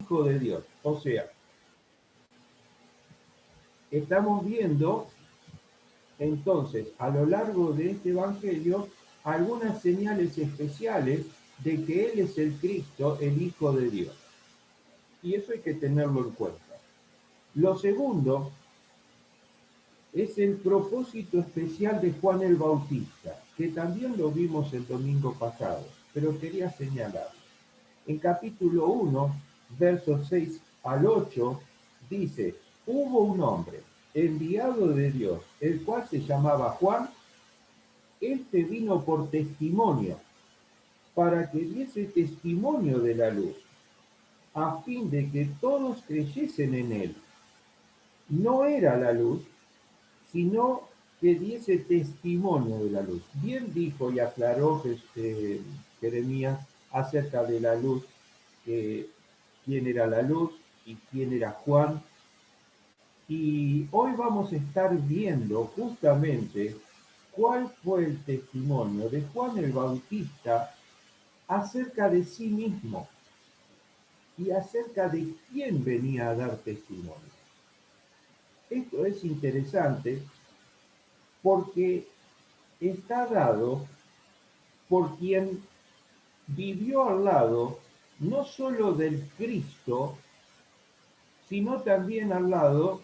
Hijo de Dios. O sea, estamos viendo entonces a lo largo de este Evangelio algunas señales especiales de que Él es el Cristo, el Hijo de Dios. Y eso hay que tenerlo en cuenta. Lo segundo es el propósito especial de Juan el Bautista, que también lo vimos el domingo pasado, pero quería señalar. En capítulo 1, versos 6 al 8, dice, hubo un hombre enviado de Dios, el cual se llamaba Juan. Este vino por testimonio, para que diese testimonio de la luz, a fin de que todos creyesen en él. No era la luz, sino que diese testimonio de la luz. Bien dijo y aclaró Jeremías acerca de la luz, quién era la luz y quién era Juan. Y hoy vamos a estar viendo justamente cuál fue el testimonio de Juan el Bautista acerca de sí mismo y acerca de quién venía a dar testimonio. Esto es interesante porque está dado por quien vivió al lado no solo del Cristo, sino también al lado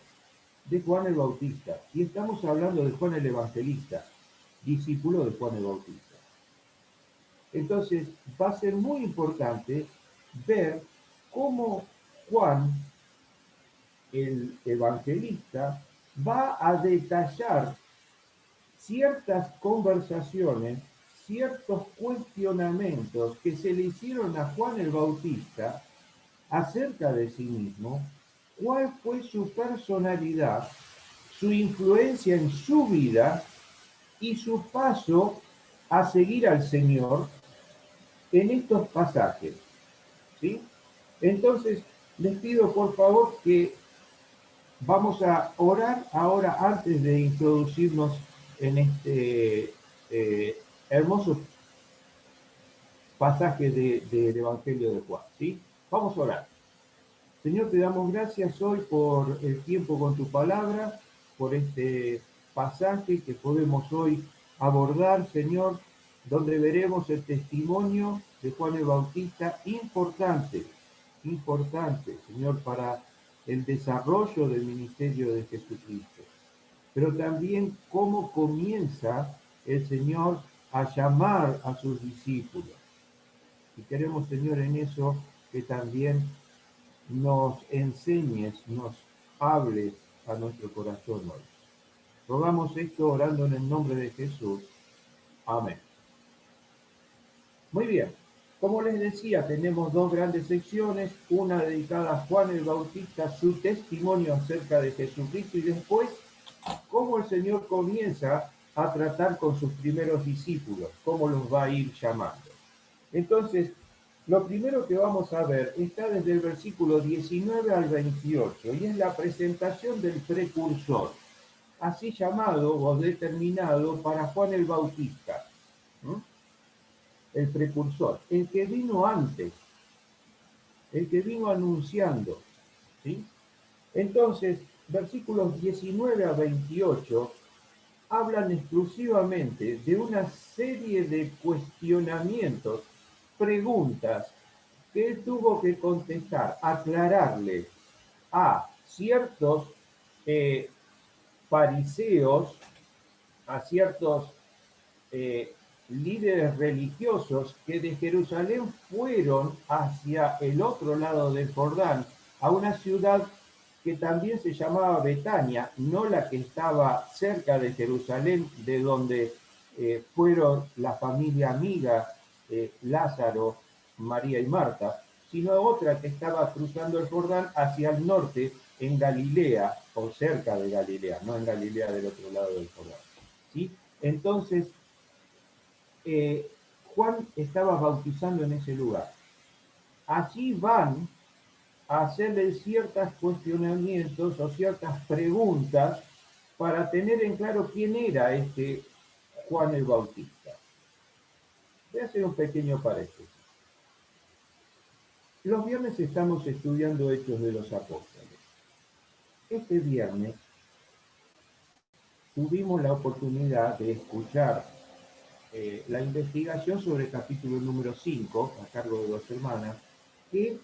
de Juan el Bautista. Y estamos hablando de Juan el Evangelista, discípulo de Juan el Bautista. Entonces va a ser muy importante ver cómo Juan el evangelista va a detallar ciertas conversaciones, ciertos cuestionamientos que se le hicieron a Juan el Bautista acerca de sí mismo, cuál fue su personalidad, su influencia en su vida y su paso a seguir al Señor en estos pasajes. ¿Sí? Entonces, les pido por favor que vamos a orar ahora antes de introducirnos en este hermoso pasaje del Evangelio de Juan. ¿Sí? Vamos a orar. Señor, te damos gracias hoy por el tiempo con tu palabra, por este pasaje que podemos hoy abordar, Señor, donde veremos el testimonio de Juan el Bautista, importante, Señor, para el desarrollo del ministerio de Jesucristo. Pero también cómo comienza el Señor a llamar a sus discípulos. Y queremos, Señor, en eso que también nos enseñes, nos hables a nuestro corazón hoy. Rogamos esto orando en el nombre de Jesús. Amén. Muy bien. Como les decía, tenemos dos grandes secciones, una dedicada a Juan el Bautista, su testimonio acerca de Jesucristo, y después cómo el Señor comienza a tratar con sus primeros discípulos, cómo los va a ir llamando. Entonces, lo primero que vamos a ver está desde el versículo 19 al 28 y es la presentación del precursor, así llamado o determinado para Juan el Bautista. ¿Mm? El precursor, el que vino antes, el que vino anunciando. ¿Sí? Entonces, versículos 19 a 28 hablan exclusivamente de una serie de cuestionamientos, preguntas que él tuvo que contestar, aclararle a ciertos fariseos, a ciertos líderes religiosos que de Jerusalén fueron hacia el otro lado del Jordán, a una ciudad que también se llamaba Betania, no la que estaba cerca de Jerusalén, de donde fueron la familia amiga Lázaro, María y Marta, sino otra que estaba cruzando el Jordán hacia el norte, en Galilea, o cerca de Galilea, no en Galilea del otro lado del Jordán. ¿Sí? Entonces, Juan estaba bautizando en ese lugar. Allí van a hacerle ciertos cuestionamientos o ciertas preguntas para tener en claro quién era este Juan el Bautista. Voy a hacer un pequeño paréntesis. Los viernes estamos estudiando Hechos de los Apóstoles. Este viernes tuvimos la oportunidad de escuchar la investigación sobre el capítulo número 5, a cargo de dos hermanas, que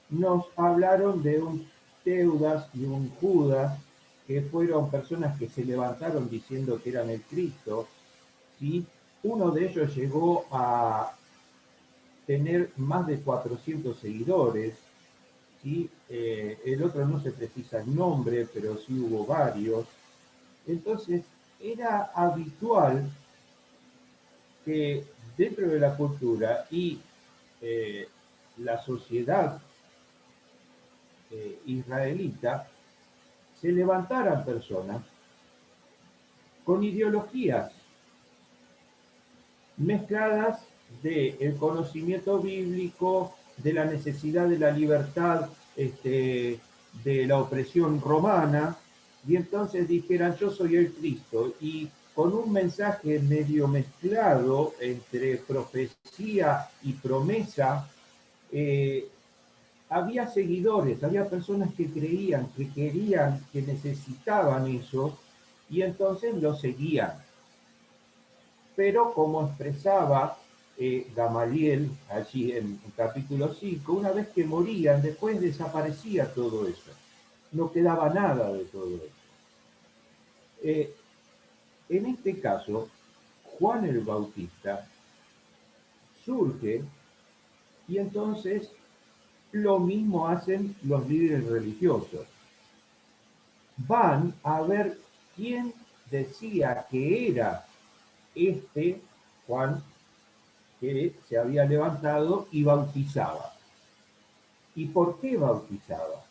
nos hablaron de un Teudas y un Judas, que fueron personas que se levantaron diciendo que eran el Cristo, ¿sí? Uno de ellos llegó a tener más de 400 seguidores, ¿sí? El otro no se precisa el nombre, pero sí hubo varios. Entonces, era habitual que dentro de la cultura y eh, la sociedad israelita se levantaran personas con ideologías mezcladas del conocimiento bíblico, de la necesidad de la libertad, de la opresión romana, y entonces dijeran yo soy el Cristo, y con un mensaje medio mezclado entre profecía y promesa, eh, había seguidores, había personas que creían, que querían, que necesitaban eso, y entonces lo seguían. Pero como expresaba Gamaliel allí en capítulo 5, una vez que morían, después desaparecía todo eso. No quedaba nada de todo eso. Eh, en este caso, Juan el Bautista surge y entonces lo mismo hacen los líderes religiosos. Van a ver quién decía que era este Juan que se había levantado y bautizaba. ¿Y por qué bautizaba?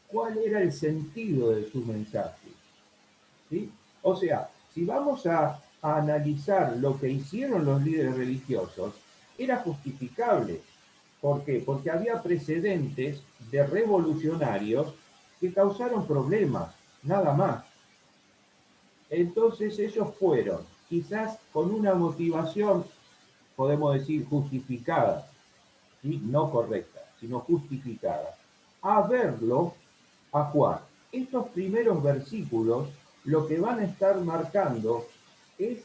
¿Cuál era el sentido de su mensaje? ¿Sí? O sea, si vamos a analizar lo que hicieron los líderes religiosos, era justificable. ¿Por qué? Porque había precedentes de revolucionarios que causaron problemas, nada más. Entonces ellos fueron, quizás con una motivación, podemos decir, justificada, ¿sí? No correcta, sino justificada, a verlo a Juan. Estos primeros versículos lo que van a estar marcando es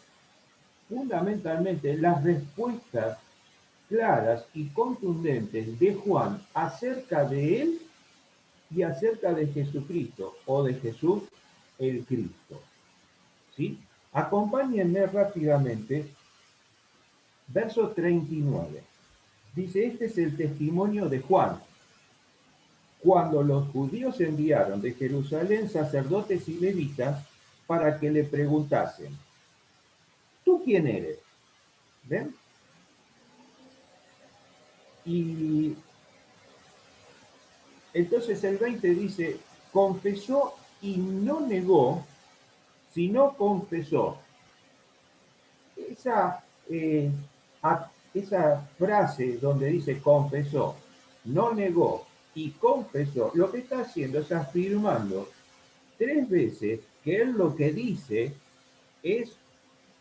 fundamentalmente las respuestas claras y contundentes de Juan acerca de él y acerca de Jesucristo o de Jesús el Cristo. ¿Sí? Acompáñenme rápidamente, verso 39. Dice, este es el testimonio de Juan. Cuando los judíos enviaron de Jerusalén sacerdotes y levitas para que le preguntasen, ¿tú quién eres? ¿Ven? Y entonces el 20 dice, confesó y no negó, sino confesó. Esa, eh, esa frase donde dice confesó, no negó y confesó, lo que está haciendo es afirmando tres veces que él lo que dice es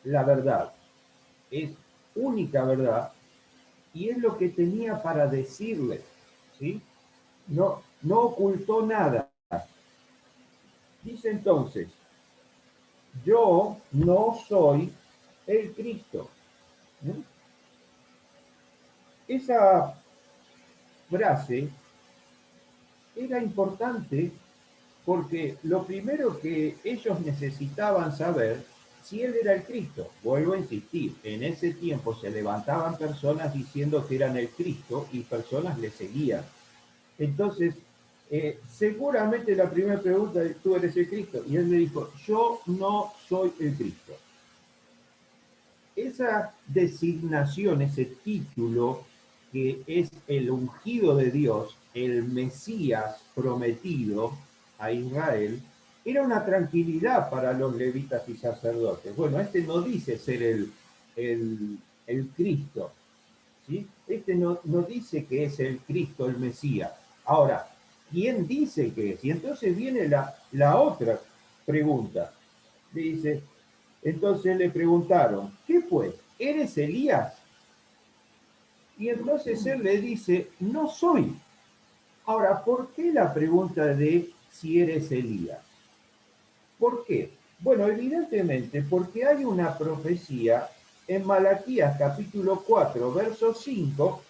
la verdad, es única verdad y es lo que tenía para decirle, ¿sí? No ocultó nada. Dice entonces, yo no soy el Cristo. ¿Sí? Esa frase era importante porque lo primero que ellos necesitaban saber si él era el Cristo. Vuelvo a insistir, en ese tiempo se levantaban personas diciendo que eran el Cristo y personas le seguían. Entonces, seguramente la primera pregunta es, ¿tú eres el Cristo? Y él le dijo, yo no soy el Cristo. Esa designación, ese título que es el ungido de Dios, el Mesías prometido a Israel, era una tranquilidad para los levitas y sacerdotes. Bueno, este no dice ser el Cristo, ¿sí? Este no dice que es el Cristo, el Mesías. Ahora, ¿quién dice que es? Y entonces viene la otra pregunta. Dice, entonces le preguntaron, ¿qué pues? ¿Eres Elías? Y entonces él le dice, no soy. Ahora, ¿por qué la pregunta de si eres Elías? ¿Por qué? Bueno, evidentemente porque hay una profecía en Malaquías capítulo 4, verso 5,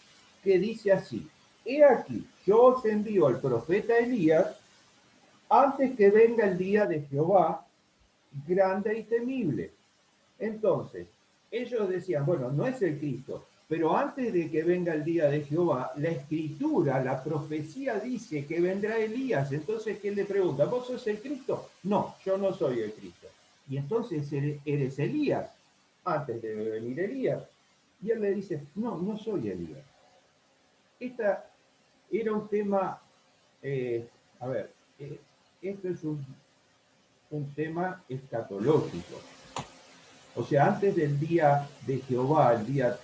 que dice así: He aquí, yo os envío al profeta Elías antes que venga el día de Jehová, grande y temible. Entonces, ellos decían, bueno, no es el Cristo, pero antes de que venga el día de Jehová, la escritura, la profecía dice que vendrá Elías. Entonces, ¿qué le pregunta? ¿Vos sos el Cristo? No, yo no soy el Cristo. Y entonces eres Elías, antes de venir Elías. Y él le dice, no, no soy Elías. Esta era un tema, a ver, esto es un tema escatológico. O sea, antes del día de Jehová, el día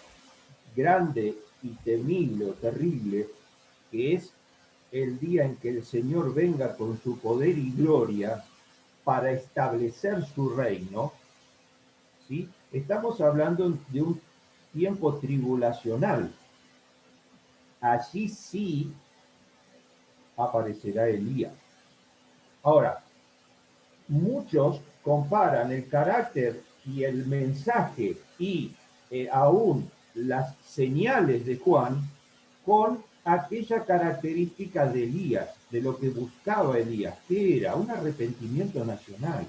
grande y temible o terrible, que es el día en que el Señor venga con su poder y gloria para establecer su reino, ¿sí? Estamos hablando de un tiempo tribulacional. Allí sí aparecerá Elías. Ahora, muchos comparan el carácter y el mensaje y aún las señales de Juan con aquella característica de Elías, de lo que buscaba Elías, que era un arrepentimiento nacional,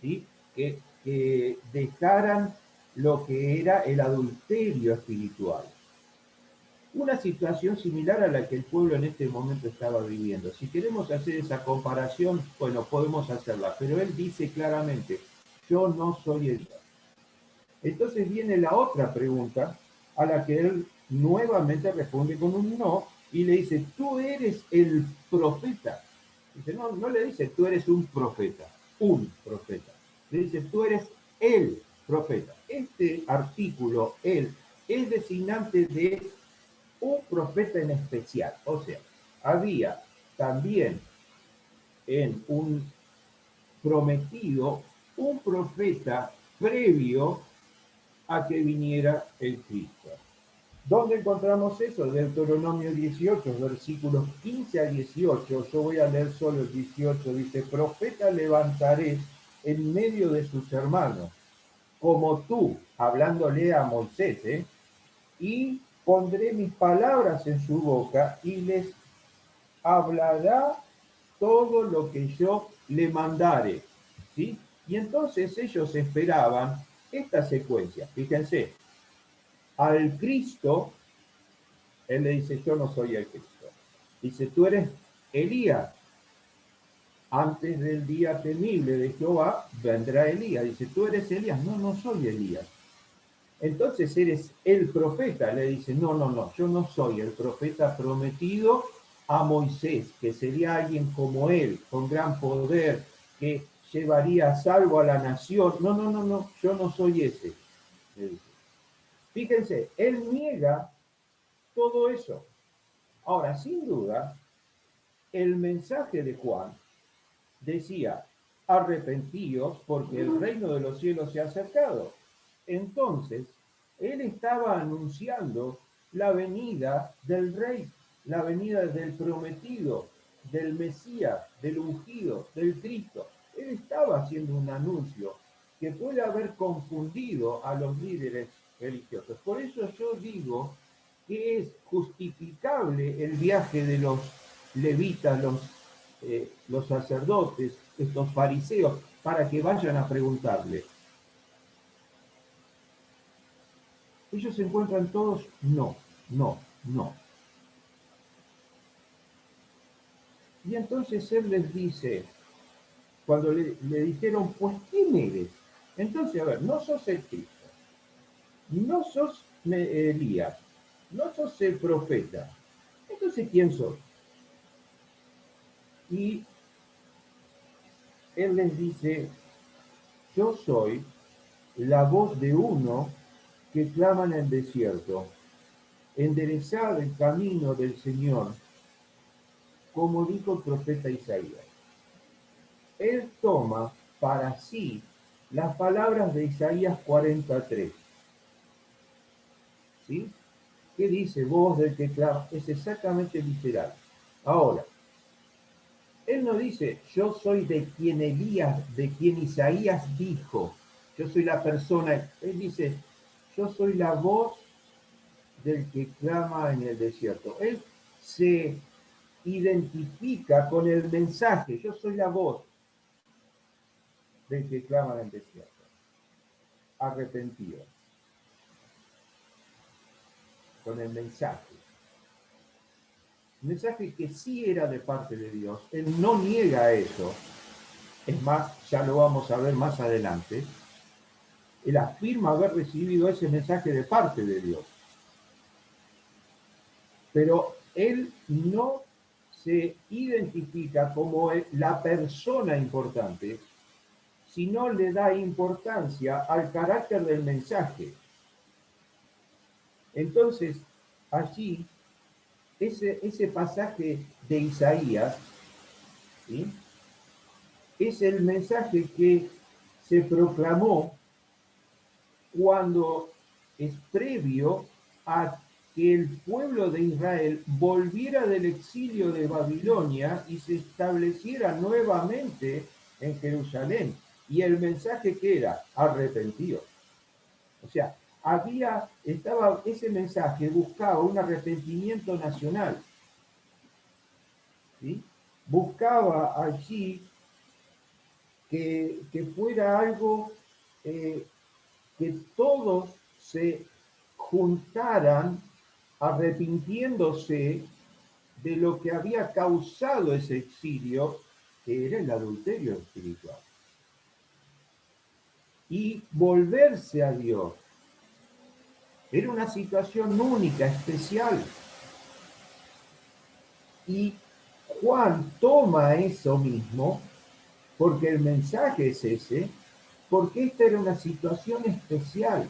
¿sí? Que dejaran lo que era el adulterio espiritual. Una situación similar a la que el pueblo en este momento estaba viviendo. Si queremos hacer esa comparación, bueno, podemos hacerla, pero él dice claramente, yo no soy Elías. Entonces viene la otra pregunta a la que él nuevamente responde con un no y le dice, tú eres el profeta. Dice, no, no le dice, tú eres un profeta. Le dice, tú eres el profeta. Este artículo, él, es designante de un profeta en especial. O sea, había también en un prometido un profeta previo a que viniera el Cristo. ¿Dónde encontramos eso? Deuteronomio 18, versículos 15 a 18. Yo voy a leer solo el 18. Dice, profeta levantaré en medio de sus hermanos, como tú, hablándole a Moisés, y pondré mis palabras en su boca y les hablará todo lo que yo le mandare. ¿Sí? Y entonces ellos esperaban esta secuencia. Fíjense, al Cristo, él le dice, yo no soy el Cristo. Dice, tú eres Elías. Antes del día temible de Jehová vendrá Elías. Dice, tú eres Elías. No, no soy Elías. Entonces eres el profeta. Le dice, no, no, no, yo no soy el profeta prometido a Moisés, que sería alguien como él, con gran poder, que llevaría a salvo a la nación. No, no, no, no, yo no soy ese. Le dice. Fíjense, él niega todo eso. Ahora, sin duda, el mensaje de Juan decía, arrepentíos porque el reino de los cielos se ha acercado. Entonces, él estaba anunciando la venida del rey, la venida del prometido, del Mesías, del ungido, del Cristo. Él estaba haciendo un anuncio que puede haber confundido a los líderes religiosos. Por eso yo digo que es justificable el viaje de los levitas, los sacerdotes, estos fariseos, para que vayan a preguntarle. ¿Ellos se encuentran todos? No, no, no. Y entonces él les dice, cuando le dijeron, pues, ¿quién eres? Entonces, a ver, no sos el Cristo, no sos Elías, no sos el profeta. Entonces, ¿quién sos? Y él les dice, yo soy la voz de uno que clama en el desierto, enderezad el camino del Señor, como dijo el profeta Isaías. Él toma para sí las palabras de Isaías 43. ¿Sí? ¿Qué dice voz del que clama? Es exactamente literal. Ahora, él no dice, yo soy de quien Elías, de quien Isaías dijo, yo soy la persona. Él dice, yo soy la voz del que clama en el desierto. Él se identifica con el mensaje, yo soy la voz del que clama en el desierto, arrepentido, con el mensaje. Un mensaje que sí era de parte de Dios, él no niega eso, es más, ya lo vamos a ver más adelante, él afirma haber recibido ese mensaje de parte de Dios, pero él no se identifica como la persona importante, sino le da importancia al carácter del mensaje. Entonces, allí, ese pasaje de Isaías, ¿sí?, es el mensaje que se proclamó cuando es previo a que el pueblo de Israel volviera del exilio de Babilonia y se estableciera nuevamente en Jerusalén. Y el mensaje que era arrepentido. O sea, ese mensaje buscaba un arrepentimiento nacional, ¿sí? Buscaba allí que fuera algo que todos se juntaran arrepintiéndose de lo que había causado ese exilio, que era el adulterio espiritual, y volverse a Dios. Era una situación única, especial. Y Juan toma eso mismo, porque el mensaje es ese, porque esta era una situación especial.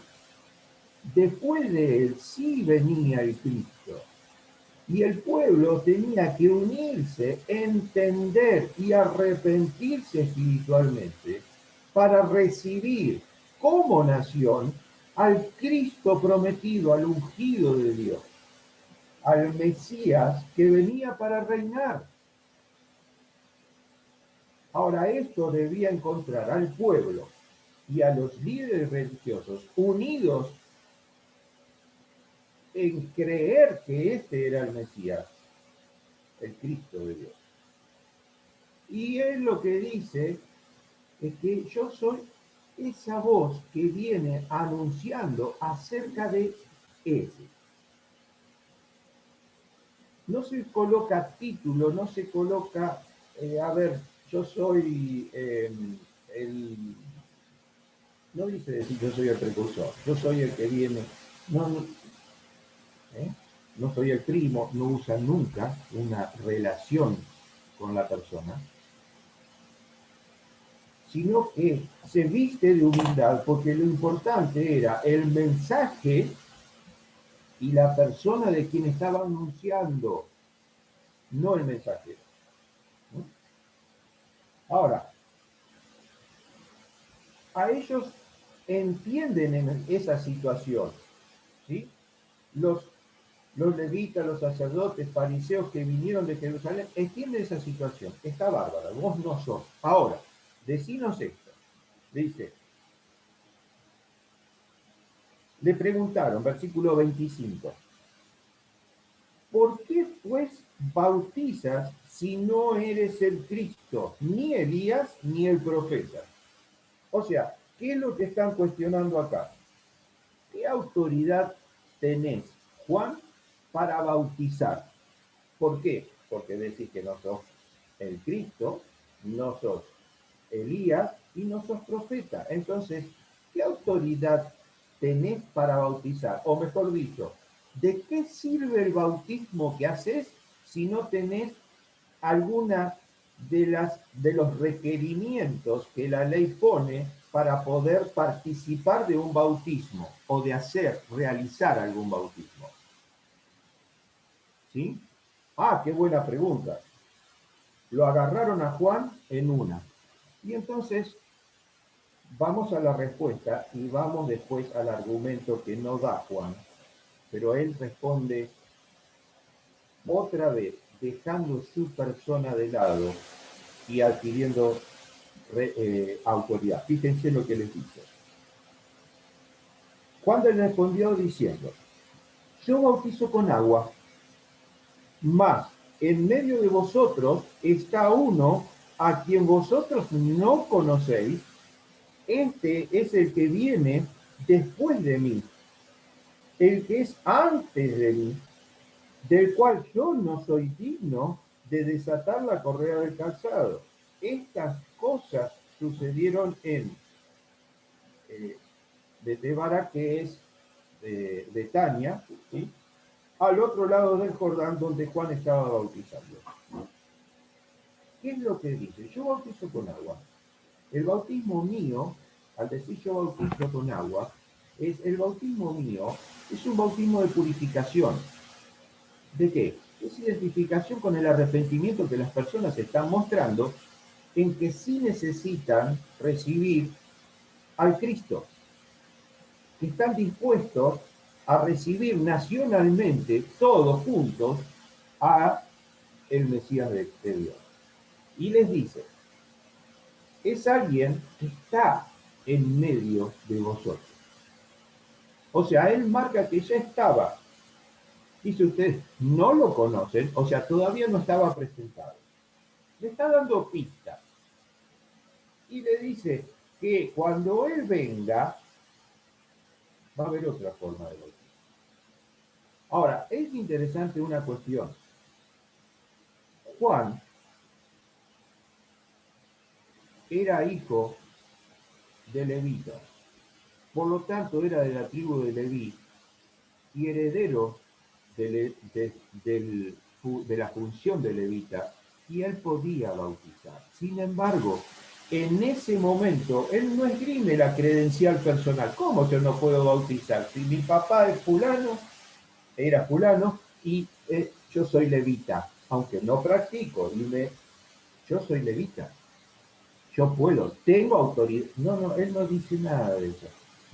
Después de él sí venía el Cristo. Y el pueblo tenía que unirse, entender y arrepentirse espiritualmente para recibir como nación al Cristo prometido, al ungido de Dios, al Mesías que venía para reinar. Ahora, esto debía encontrar al pueblo y a los líderes religiosos unidos en creer que este era el Mesías, el Cristo de Dios. Y él lo que dice es que yo soy esa voz que viene anunciando acerca de ese. No se coloca título, no se coloca, a ver, yo soy no dice decir yo soy el precursor, yo soy el que viene, no, no, no soy el primo, no usa nunca una relación con la persona, sino que se viste de humildad porque lo importante era el mensaje y la persona de quien estaba anunciando, no el mensajero, ¿no? Ahora, a ellos entienden en esa situación, ¿sí? Los, los levitas, los sacerdotes, fariseos que vinieron de Jerusalén, entienden esa situación. Está bárbara, vos no sos. Ahora, decinos esto. Dice, le preguntaron, versículo 25, ¿por qué pues bautizas si no eres el Cristo, ni Elías, ni el profeta? O sea, ¿qué es lo que están cuestionando acá? ¿Qué autoridad tenés, Juan, para bautizar? ¿Por qué? Porque decís que no sos el Cristo, no sos Elías y no sos profeta. Entonces, ¿qué autoridad tenés para bautizar? O mejor dicho, ¿de qué sirve el bautismo que haces si no tenés alguna de los requerimientos que la ley pone para poder participar de un bautismo o de realizar algún bautismo? ¿Sí? Ah, qué buena pregunta. Lo agarraron a Juan en una. Y entonces vamos a la respuesta y vamos después al argumento que no da Juan, pero él responde otra vez dejando su persona de lado y adquiriendo autoridad. Fíjense lo que les dice. Juan le respondió diciendo, yo bautizo con agua, mas en medio de vosotros está uno a quien vosotros no conocéis. Este es el que viene después de mí, el que es antes de mí, del cual yo no soy digno de desatar la correa del calzado. Estas cosas sucedieron en Betebara, que es Betania, ¿sí? Al otro lado del Jordán, donde Juan estaba bautizando. ¿Qué es lo que dice? Yo bautizo con agua. El bautismo mío, al decir yo bautizo con agua, el bautismo mío es un bautismo de purificación. ¿De qué? Es identificación con el arrepentimiento que las personas están mostrando en que sí necesitan recibir al Cristo, que están dispuestos a recibir nacionalmente, todos juntos, a el Mesías de Dios. Y les dice, es alguien que está en medio de vosotros. O sea, él marca que ya estaba. Y si ustedes no lo conocen, o sea, todavía no estaba presentado. Le está dando pistas. Y le dice que cuando él venga, va a haber otra forma de bautizar. Ahora, es interesante una cuestión. Juan era hijo de Levita, por lo tanto era de la tribu de Leví y heredero de la función de levita, y él podía bautizar. Sin embargo, en ese momento, él no esgrime la credencial personal. ¿Cómo yo no puedo bautizar? Si mi papá es fulano, era fulano, y yo soy levita, aunque no practico, yo soy levita. Yo puedo, tengo autoridad. No, no, él no dice nada de eso.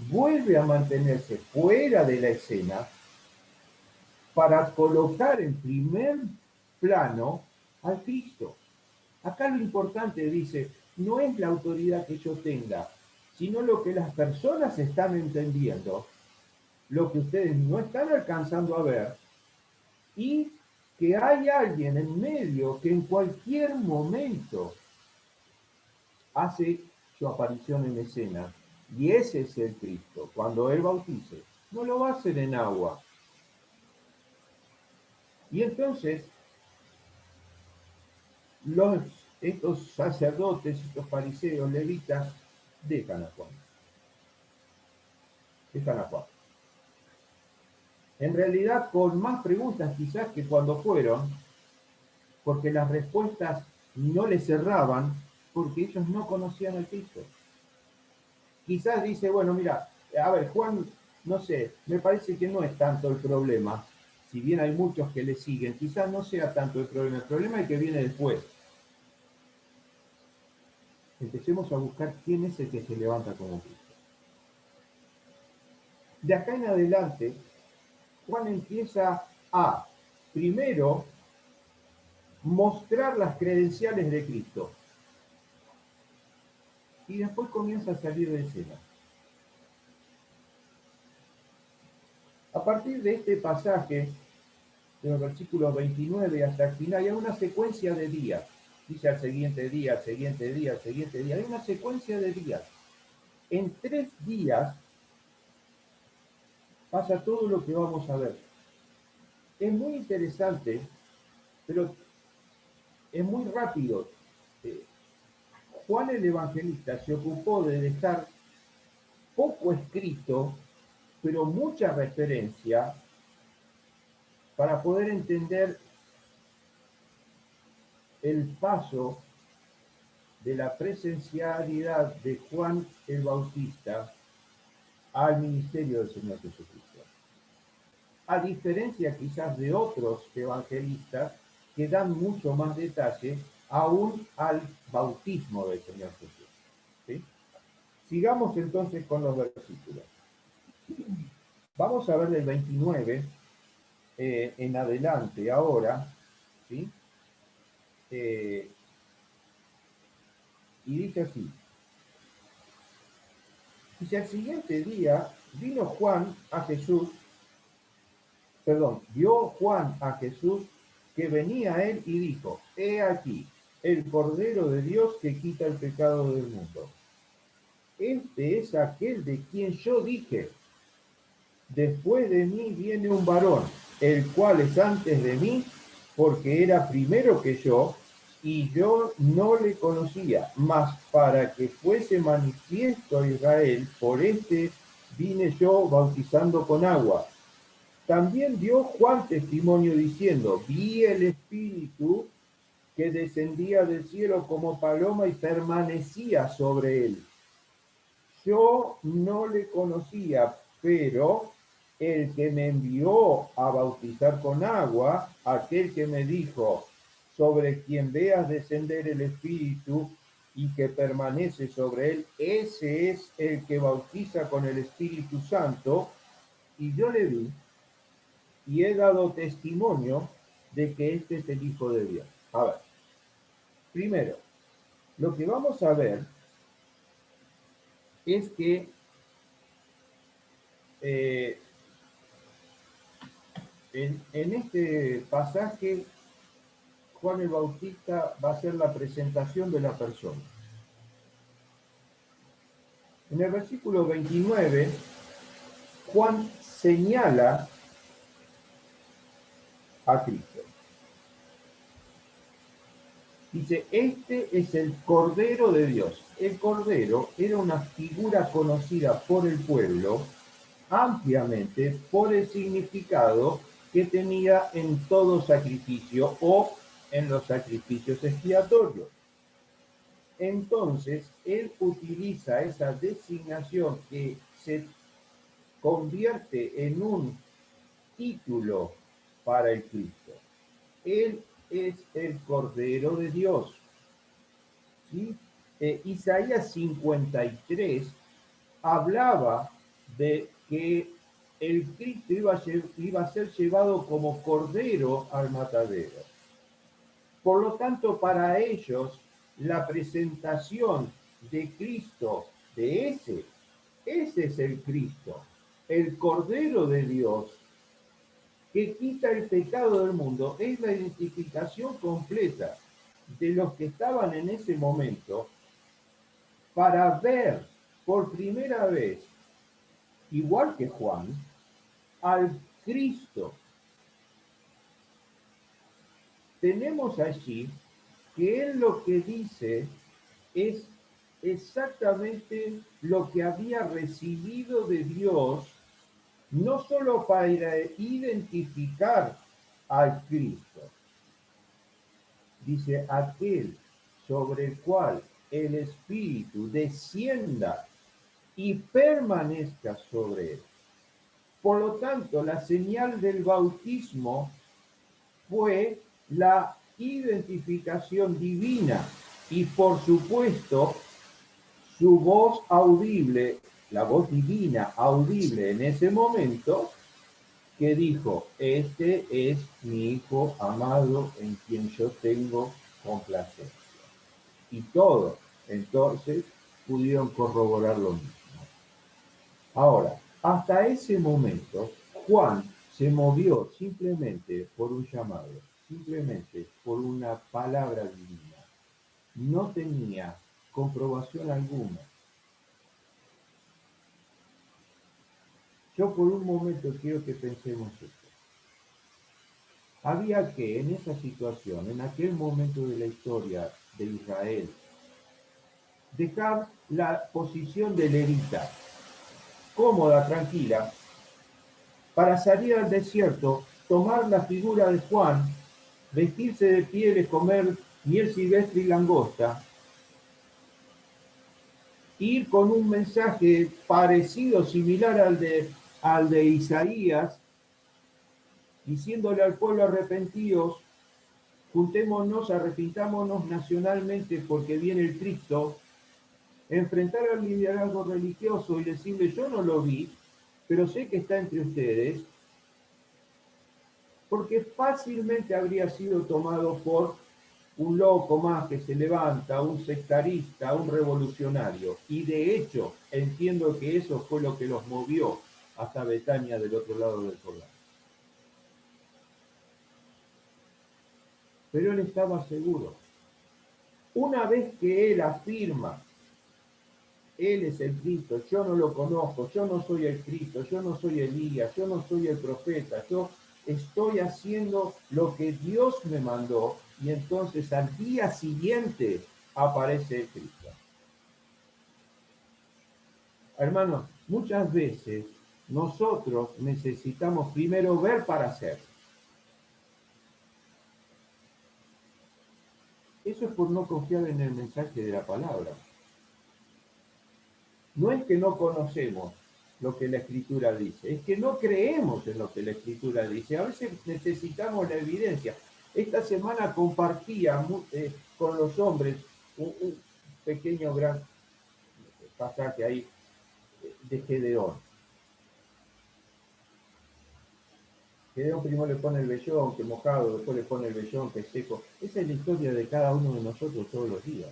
Vuelve a mantenerse fuera de la escena para colocar en primer plano al Cristo. Acá lo importante, dice, no es la autoridad que yo tenga, sino lo que las personas están entendiendo, lo que ustedes no están alcanzando a ver, y que hay alguien en medio que en cualquier momento hace su aparición en escena, y ese es el Cristo. Cuando Él bautice, no lo va a hacer en agua. Y entonces, estos sacerdotes, estos fariseos, levitas, dejan a Juan. Dejan a Juan. En realidad, con más preguntas quizás que cuando fueron, porque las respuestas no les cerraban, porque ellos no conocían al Cristo. Quizás dice, bueno, mira, a ver, Juan, no sé, me parece que no es tanto el problema, si bien hay muchos que le siguen, quizás no sea tanto el problema es que viene después. Empecemos a buscar quién es el que se levanta como Cristo. De acá en adelante, Juan empieza a, primero, mostrar las credenciales de Cristo. Y después comienza a salir de escena. A partir de este pasaje, de los versículos 29 hasta el final, hay una secuencia de días. Dice al siguiente día, al siguiente día, al siguiente día. Hay una secuencia de días. En 3 días pasa todo lo que vamos a ver. Es muy interesante, pero es muy rápido. Juan el Evangelista se ocupó de dejar poco escrito, pero mucha referencia para poder entender el paso de la presencialidad de Juan el Bautista al ministerio del Señor Jesucristo. A diferencia quizás de otros evangelistas que dan mucho más detalle aún al bautismo del Señor Jesús. ¿Sí? Sigamos entonces con los versículos. Vamos a ver del 29 en adelante ahora, ¿sí? y dice así, dice, al siguiente día vio Juan a Jesús que venía a él y dijo, he aquí, el Cordero de Dios que quita el pecado del mundo. Este es aquel de quien yo dije, después de mí viene un varón, el cual es antes de mí, porque era primero que yo, y yo no le conocía, mas para que fuese manifiesto a Israel, por este vine yo bautizando con agua. También dio Juan testimonio diciendo, vi el Espíritu que descendía del cielo como paloma y permanecía sobre él. Yo no le conocía, pero el que me envió a bautizar con agua, aquel que me dijo, sobre quien veas descender el Espíritu y que permanece sobre él, ese es el que bautiza con el Espíritu Santo. Y yo le vi y he dado testimonio de que este es el Hijo de Dios. A ver, primero, lo que vamos a ver es que eh, en este pasaje Juan el Bautista va a hacer la presentación de la persona. En el versículo 29, Juan señala a Cristo. Dice, este es el Cordero de Dios. El Cordero era una figura conocida por el pueblo ampliamente por el significado que tenía en todo sacrificio o en los sacrificios expiatorios. Entonces, él utiliza esa designación que se convierte en un título para el Cristo. Él es el Cordero de Dios. ¿Sí? Isaías 53 hablaba de que el Cristo iba a ser llevado como cordero al matadero. Por lo tanto, para ellos, la presentación de Cristo, ese es el Cristo, el Cordero de Dios, que quita el pecado del mundo, es la identificación completa de los que estaban en ese momento para ver por primera vez, igual que Juan, al Cristo. Tenemos allí que él lo que dice es exactamente lo que había recibido de Dios, no solo para identificar al Cristo. Dice, aquel sobre el cual el Espíritu descienda y permanezca sobre él. Por lo tanto, la señal del bautismo fue la identificación divina y por supuesto su voz audible, la voz divina audible en ese momento, que dijo, este es mi Hijo amado en quien yo tengo complacencia. Y todos entonces pudieron corroborar lo mismo. Ahora, hasta ese momento, Juan se movió simplemente por un llamado, simplemente por una palabra divina. No tenía comprobación alguna. Yo por un momento quiero que pensemos esto. Había que en esa situación, en aquel momento de la historia de Israel, dejar la posición de levita, cómoda, tranquila, para salir al desierto, tomar la figura de Juan, vestirse de pieles, comer miel silvestre y langosta, ir con un mensaje parecido, similar al de Isaías, diciéndole al pueblo arrepentidos, juntémonos, arrepintámonos nacionalmente porque viene el Cristo, enfrentar al liderazgo religioso y decirle, yo no lo vi, pero sé que está entre ustedes, porque fácilmente habría sido tomado por un loco más que se levanta, un sectarista, un revolucionario. Y de hecho, entiendo que eso fue lo que los movió hasta Betania del otro lado del Jordán. Pero él estaba seguro. Una vez que él afirma, él es el Cristo, yo no lo conozco, yo no soy el Cristo, yo no soy Elías, yo no soy el profeta, yo estoy haciendo lo que Dios me mandó, y entonces al día siguiente aparece el Cristo. Hermanos, muchas veces nosotros necesitamos primero ver para hacer. Eso es por no confiar en el mensaje de la palabra. No es que no conocemos lo que la Escritura dice, es que no creemos en lo que la Escritura dice. A veces necesitamos la evidencia. Esta semana compartía con los hombres un pequeño gran pasaje ahí de Gedeón. Gedeón primero le pone el vellón, que mojado, después le pone el vellón, que seco. Esa es la historia de cada uno de nosotros todos los días.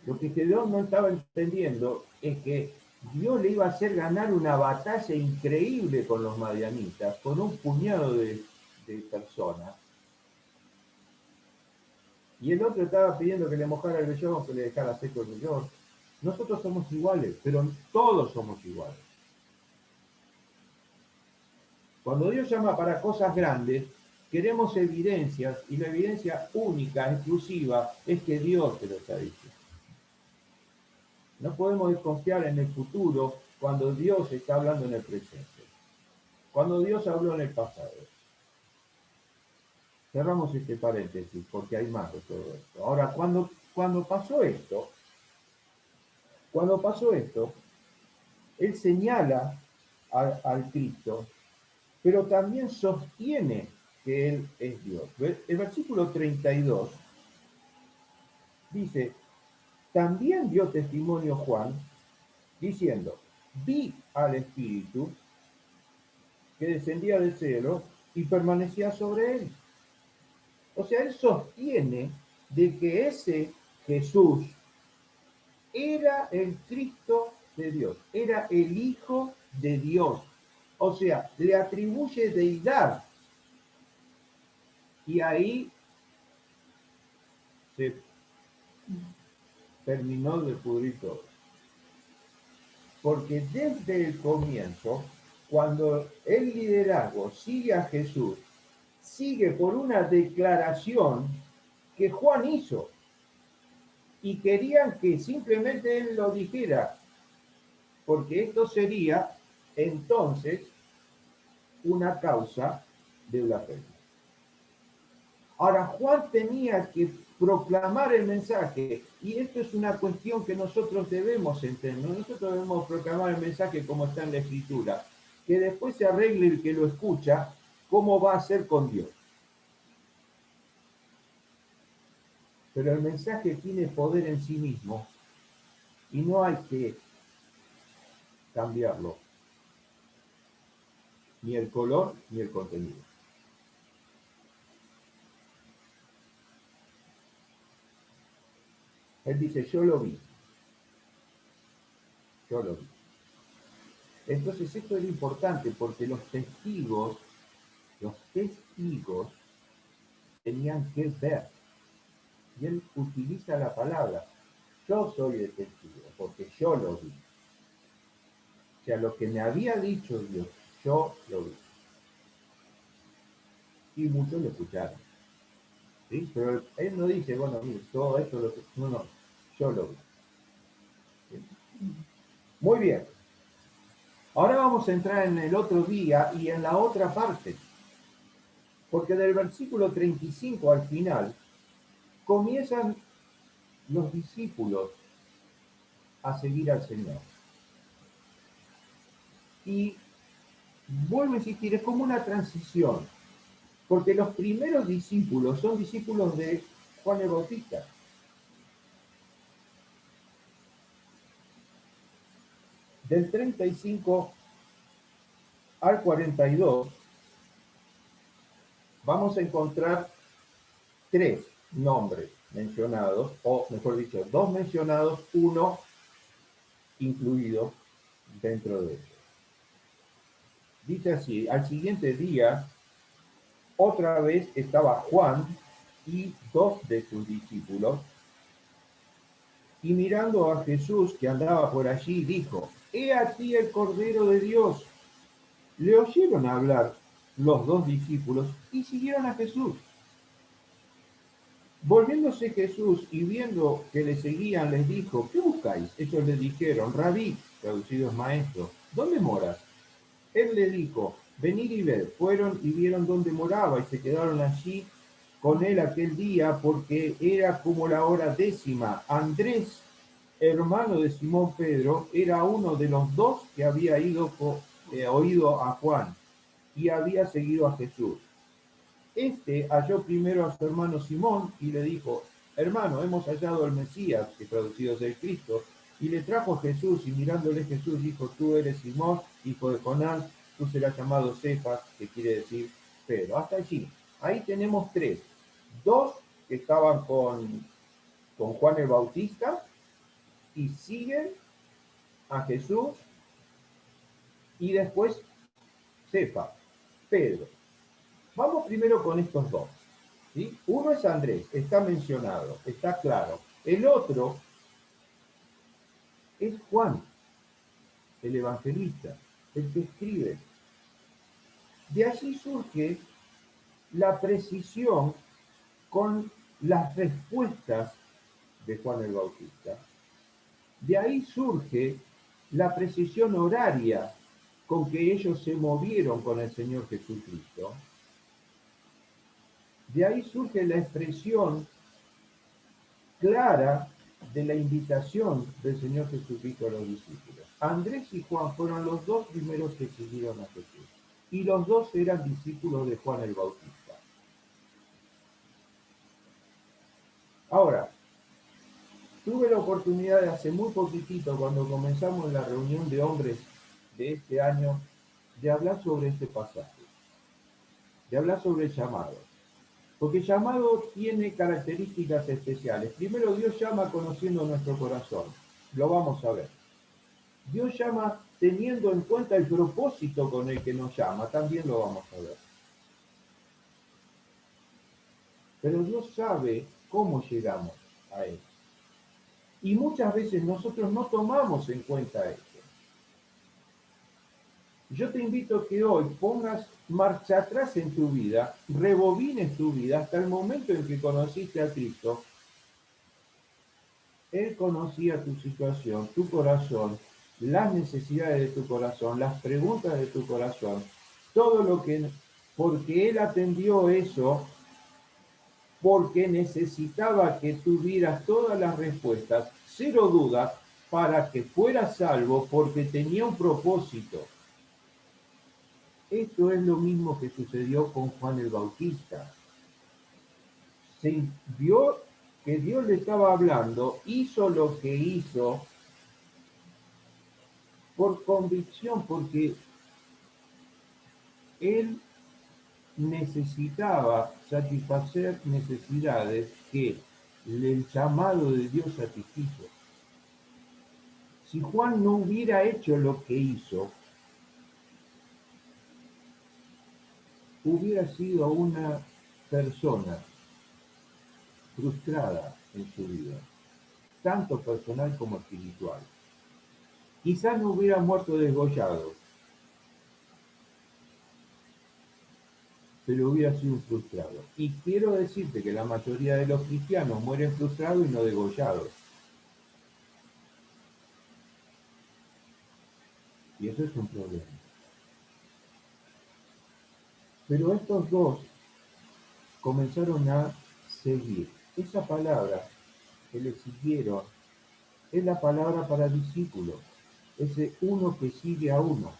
Lo que Gedeón no estaba entendiendo es que Dios le iba a hacer ganar una batalla increíble con los madianitas, con un puñado de personas. Y el otro estaba pidiendo que le mojara el vellón, que le dejara seco el vellón. Nosotros somos iguales, pero todos somos iguales. Cuando Dios llama para cosas grandes, queremos evidencias, y la evidencia única, exclusiva, es que Dios te lo está diciendo. No podemos desconfiar en el futuro cuando Dios está hablando en el presente. Cuando Dios habló en el pasado. Cerramos este paréntesis porque hay más de todo esto. Ahora, cuando pasó esto, él señala al Cristo, pero también sostiene que él es Dios. El versículo 32 dice, también dio testimonio Juan, diciendo, vi al Espíritu que descendía del cielo y permanecía sobre él. O sea, él sostiene de que ese Jesús era el Cristo de Dios, era el Hijo de Dios. O sea, le atribuye deidad. Y ahí se terminó de pudrir todo. Porque desde el comienzo, cuando el liderazgo sigue a Jesús, sigue por una declaración que Juan hizo. Y querían que simplemente él lo dijera, porque esto sería entonces una causa de blasfemia. Ahora, Juan tenía que proclamar el mensaje, y esto es una cuestión que nosotros debemos entender. Nosotros debemos proclamar el mensaje como está en la Escritura, que después se arregle el que lo escucha, cómo va a ser con Dios. Pero el mensaje tiene poder en sí mismo y no hay que cambiarlo, ni el color ni el contenido. Él dice, yo lo vi. Yo lo vi. Entonces esto es importante porque los testigos tenían que ver. Y él utiliza la palabra, yo soy el testigo, porque yo lo vi. O sea, lo que me había dicho Dios, yo lo vi. Y muchos lo escucharon. ¿Sí? Pero él no dice, bueno, mire, todo esto lo que... No, yo lo vi. ¿Sí? Muy bien. Ahora vamos a entrar en el otro día y en la otra parte. Porque del versículo 35 al final comienzan los discípulos a seguir al Señor. Y vuelvo a insistir, es como una transición, porque los primeros discípulos son discípulos de Juan el Bautista. Del 35 al 42 vamos a encontrar tres nombres mencionados, o mejor dicho, dos mencionados, uno incluido dentro de ellos. Dice así: al siguiente día, otra vez estaba Juan y dos de sus discípulos, y mirando a Jesús que andaba por allí, dijo: he aquí el Cordero de Dios. Le oyeron hablar los dos discípulos y siguieron a Jesús. Volviéndose Jesús y viendo que le seguían, les dijo: ¿qué buscáis? Ellos le dijeron: Rabí, traducido es maestro, ¿dónde moras? Él le dijo: venid y ved. Fueron y vieron dónde moraba y se quedaron allí con él aquel día, porque era como la hora 10:00. Andrés, hermano de Simón Pedro, era uno de los dos que había oído a Juan y había seguido a Jesús. Este halló primero a su hermano Simón y le dijo: hermano, hemos hallado al Mesías, que traducido es el Cristo. Y le trajo a Jesús, y mirándole Jesús dijo: tú eres Simón, hijo de Jonás, tú serás llamado Cefas, que quiere decir Pedro. Hasta allí. Ahí tenemos tres. Dos que estaban con Juan el Bautista y siguen a Jesús, y después Cefas, Pedro. Vamos primero con estos dos. ¿Sí? Uno es Andrés, está mencionado, está claro. El otro es Juan, el evangelista, el que escribe. De allí surge la precisión con las respuestas de Juan el Bautista. De ahí surge la precisión horaria con que ellos se movieron con el Señor Jesucristo. De ahí surge la expresión clara de la invitación del Señor Jesucristo a los discípulos. Andrés y Juan fueron los dos primeros que siguieron a Jesús, y los dos eran discípulos de Juan el Bautista. Ahora, tuve la oportunidad de hace muy poquitito, cuando comenzamos la reunión de hombres de este año, de hablar sobre este pasaje, de hablar sobre el llamado. Porque el llamado tiene características especiales. Primero, Dios llama conociendo nuestro corazón. Lo vamos a ver. Dios llama teniendo en cuenta el propósito con el que nos llama. También lo vamos a ver. Pero Dios sabe cómo llegamos a Él. Y muchas veces nosotros no tomamos en cuenta eso. Yo te invito a que hoy pongas marcha atrás en tu vida, rebobines tu vida hasta el momento en que conociste a Cristo. Él conocía tu situación, tu corazón, las necesidades de tu corazón, las preguntas de tu corazón, todo lo que, porque Él atendió eso, porque necesitaba que tuvieras todas las respuestas, cero dudas, para que fueras salvo, porque tenía un propósito. Esto es lo mismo que sucedió con Juan el Bautista. Se vio que Dios le estaba hablando, hizo lo que hizo por convicción, porque él necesitaba satisfacer necesidades que el llamado de Dios satisfizo. Si Juan no hubiera hecho lo que hizo, hubiera sido una persona frustrada en su vida, tanto personal como espiritual. Quizás no hubiera muerto degollado, pero hubiera sido un frustrado. Y quiero decirte que la mayoría de los cristianos mueren frustrados y no degollados. Y eso es un problema. Pero estos dos comenzaron a seguir. Esa palabra que le siguieron es la palabra para discípulos. Ese uno que sigue a uno,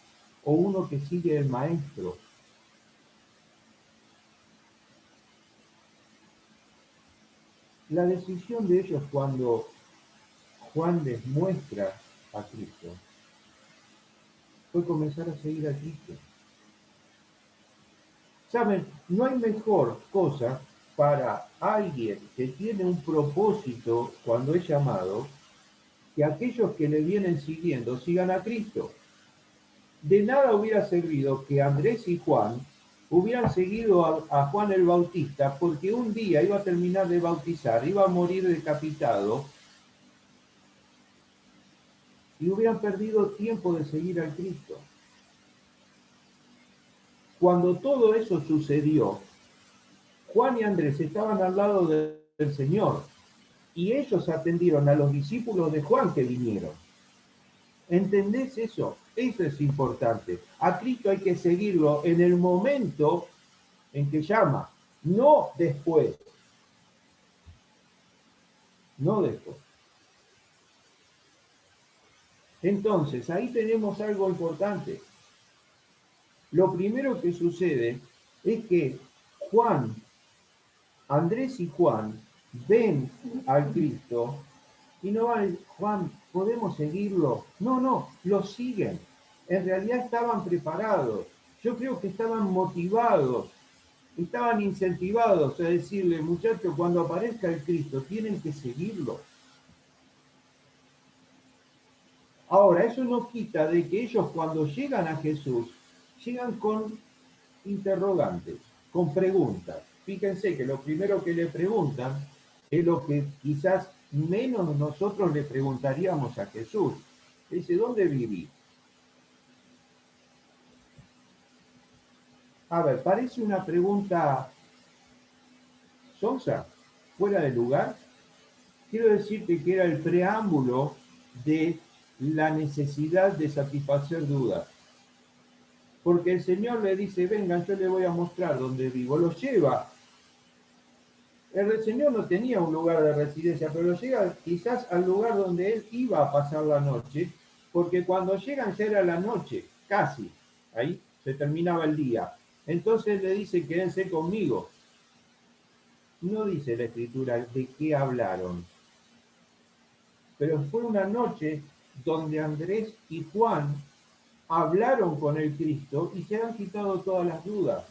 o uno que sigue al maestro. La decisión de ellos cuando Juan les muestra a Cristo fue comenzar a seguir a Cristo. Saben, no hay mejor cosa para alguien que tiene un propósito cuando es llamado, que aquellos que le vienen siguiendo sigan a Cristo. De nada hubiera servido que Andrés y Juan hubieran seguido a Juan el Bautista, porque un día iba a terminar de bautizar, iba a morir decapitado, y hubieran perdido tiempo de seguir al Cristo. Cuando todo eso sucedió, Juan y Andrés estaban al lado del Señor, y ellos atendieron a los discípulos de Juan que vinieron. ¿Entendés eso? Eso es importante. A Cristo hay que seguirlo en el momento en que llama, no después. No después. Entonces, ahí tenemos algo importante. Lo primero que sucede es que Andrés y Juan ven al Cristo y no van a decir, Juan, ¿podemos seguirlo? No, lo siguen. En realidad estaban preparados. Yo creo que estaban motivados, estaban incentivados a decirle, muchachos, cuando aparezca el Cristo, tienen que seguirlo. Ahora, eso no quita de que ellos cuando llegan a Jesús, llegan con interrogantes, con preguntas. Fíjense que lo primero que le preguntan es lo que quizás menos nosotros le preguntaríamos a Jesús. Dice, ¿dónde viví? A ver, parece una pregunta sonsa, fuera de lugar. Quiero decirte que era el preámbulo de la necesidad de satisfacer dudas. Porque el Señor le dice, vengan, yo le voy a mostrar dónde vivo. Lo lleva. El Señor no tenía un lugar de residencia, pero lo llega quizás al lugar donde él iba a pasar la noche, porque cuando llegan ya era la noche, casi. Ahí se terminaba el día. Entonces le dice, quédense conmigo. No dice la Escritura de qué hablaron, pero fue una noche donde Andrés y Juan hablaron con el Cristo y se han quitado todas las dudas.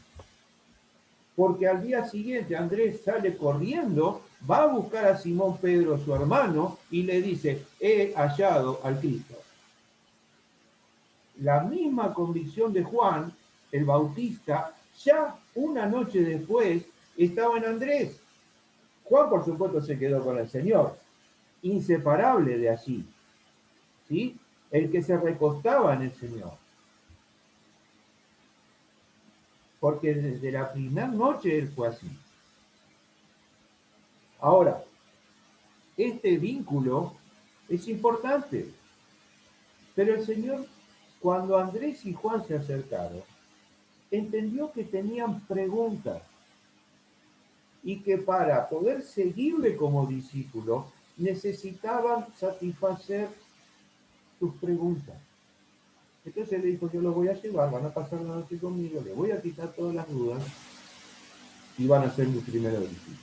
Porque al día siguiente Andrés sale corriendo, va a buscar a Simón Pedro, su hermano, y le dice, he hallado al Cristo. La misma convicción de Juan, el Bautista, ya una noche después estaba en Andrés. Juan, por supuesto, se quedó con el Señor, inseparable de allí, ¿sí? El que se recostaba en el Señor. Porque desde la primera noche él fue así. Ahora, este vínculo es importante, pero el Señor, cuando Andrés y Juan se acercaron, entendió que tenían preguntas y que para poder seguirle como discípulo necesitaban satisfacer sus preguntas. Entonces le dijo, yo los voy a llevar, van a pasar la noche conmigo, les voy a quitar todas las dudas y van a ser mis primeros discípulos.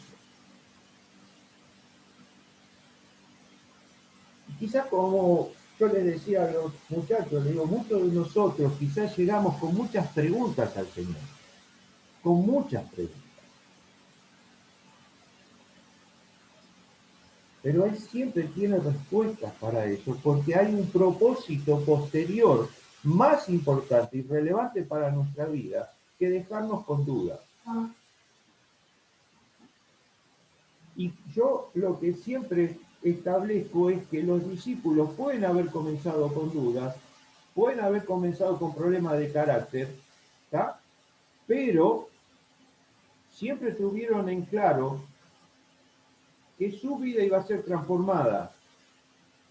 Y quizás como yo les decía a los muchachos, les digo, muchos de nosotros quizás llegamos con muchas preguntas al Señor, con muchas preguntas. Pero Él siempre tiene respuestas para eso, porque hay un propósito posterior más importante y relevante para nuestra vida que dejarnos con dudas. Y yo lo que siempre establezco es que los discípulos pueden haber comenzado con dudas, pueden haber comenzado con problemas de carácter, ¿tá? Pero siempre tuvieron en claro que su vida iba a ser transformada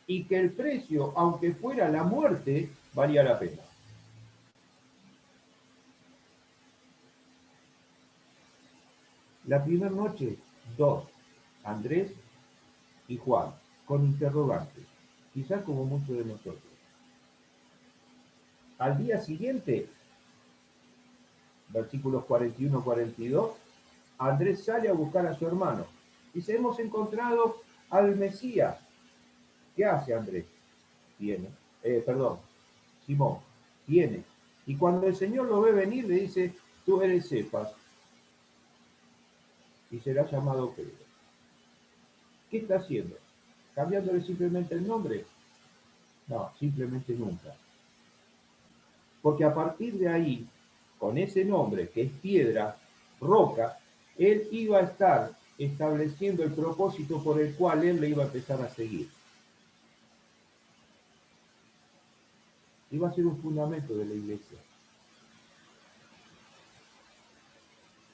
y que el precio, aunque fuera la muerte, valía la pena. La primera noche, dos, Andrés y Juan, con interrogantes, quizás como muchos de nosotros. Al día siguiente, versículos 41-42, Andrés sale a buscar a su hermano. Dice, hemos encontrado al Mesías. ¿Qué hace Andrés? Viene. Simón, viene. Y cuando el Señor lo ve venir, le dice, tú eres Cefas, y será llamado Pedro. ¿Qué está haciendo? ¿Cambiándole simplemente el nombre? No, simplemente nunca. Porque a partir de ahí, con ese nombre que es piedra, roca, él iba a estar estableciendo el propósito por el cual él le iba a empezar a seguir. Iba a ser un fundamento de la iglesia.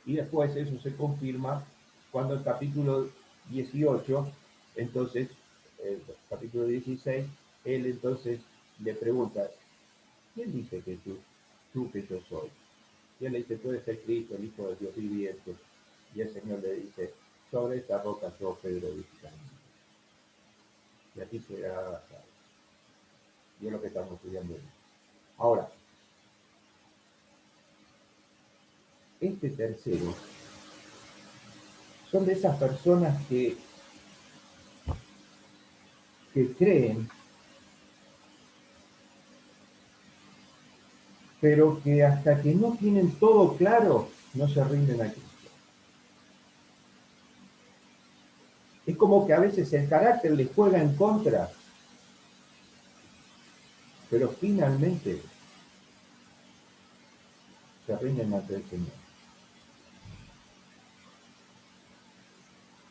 Y después eso se confirma cuando el capítulo 18, entonces, el capítulo 16, él entonces le pregunta, ¿quién dice que tú que yo soy? Y él le dice, tú eres el Cristo, el Hijo de Dios viviente. Y el Señor le dice, sobre esta roca yo, Pedro, edificaré. Y aquí será basado. Y es lo que estamos estudiando hoy. Ahora, este tercero son de esas personas que creen, pero que hasta que no tienen todo claro, no se rinden a Cristo. Es como que a veces el carácter les juega en contra, pero finalmente se rinden ante el Señor.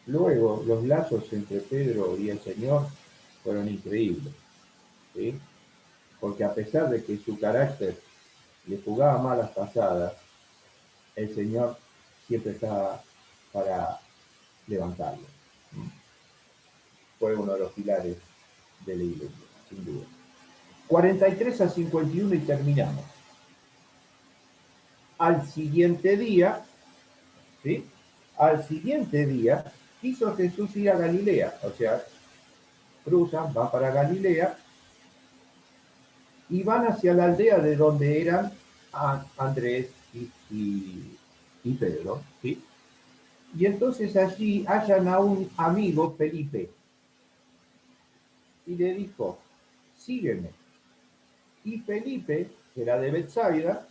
Luego, los lazos entre Pedro y el Señor fueron increíbles, ¿sí? Porque a pesar de que su carácter le jugaba malas pasadas, el Señor siempre estaba para levantarlo. Fue uno de los pilares de la iglesia, sin duda. 43 a 51 y terminamos. Al siguiente día, ¿sí? Al siguiente día quiso Jesús ir a Galilea, o sea, cruzan, van para Galilea y van hacia la aldea de donde eran Andrés y Pedro, ¿sí? Y entonces allí hallan a un amigo, Felipe, y le dijo, sígueme. Y Felipe, que era de Bethsaida,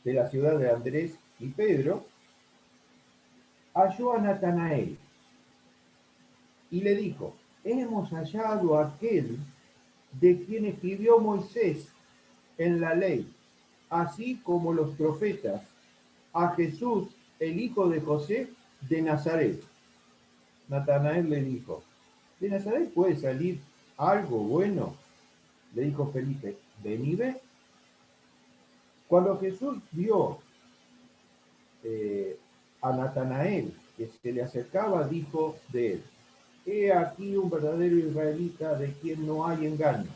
de la ciudad de Andrés y Pedro, halló a Natanael y le dijo, hemos hallado a aquel de quien escribió Moisés en la ley, así como los profetas, a Jesús, el hijo de José de Nazaret. Natanael le dijo, ¿de Nazaret puede salir algo bueno? Le dijo Felipe, ven y ve. Cuando Jesús vio a Natanael que se le acercaba, dijo de él, he aquí un verdadero israelita de quien no hay engaño.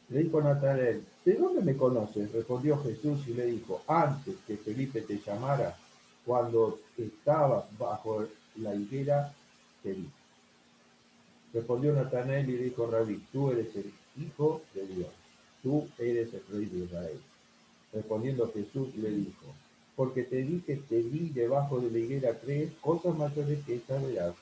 Le dijo Natanael, ¿de dónde me conoces? Respondió Jesús y le dijo, antes que Felipe te llamara, cuando estabas bajo la higuera, te vi. Respondió Natanael y dijo, Rabí, tú eres el Hijo de Dios, tú eres el Rey de Israel. Respondiendo Jesús le dijo, porque te vi debajo de la higuera, crees, cosas mayores que esta verás.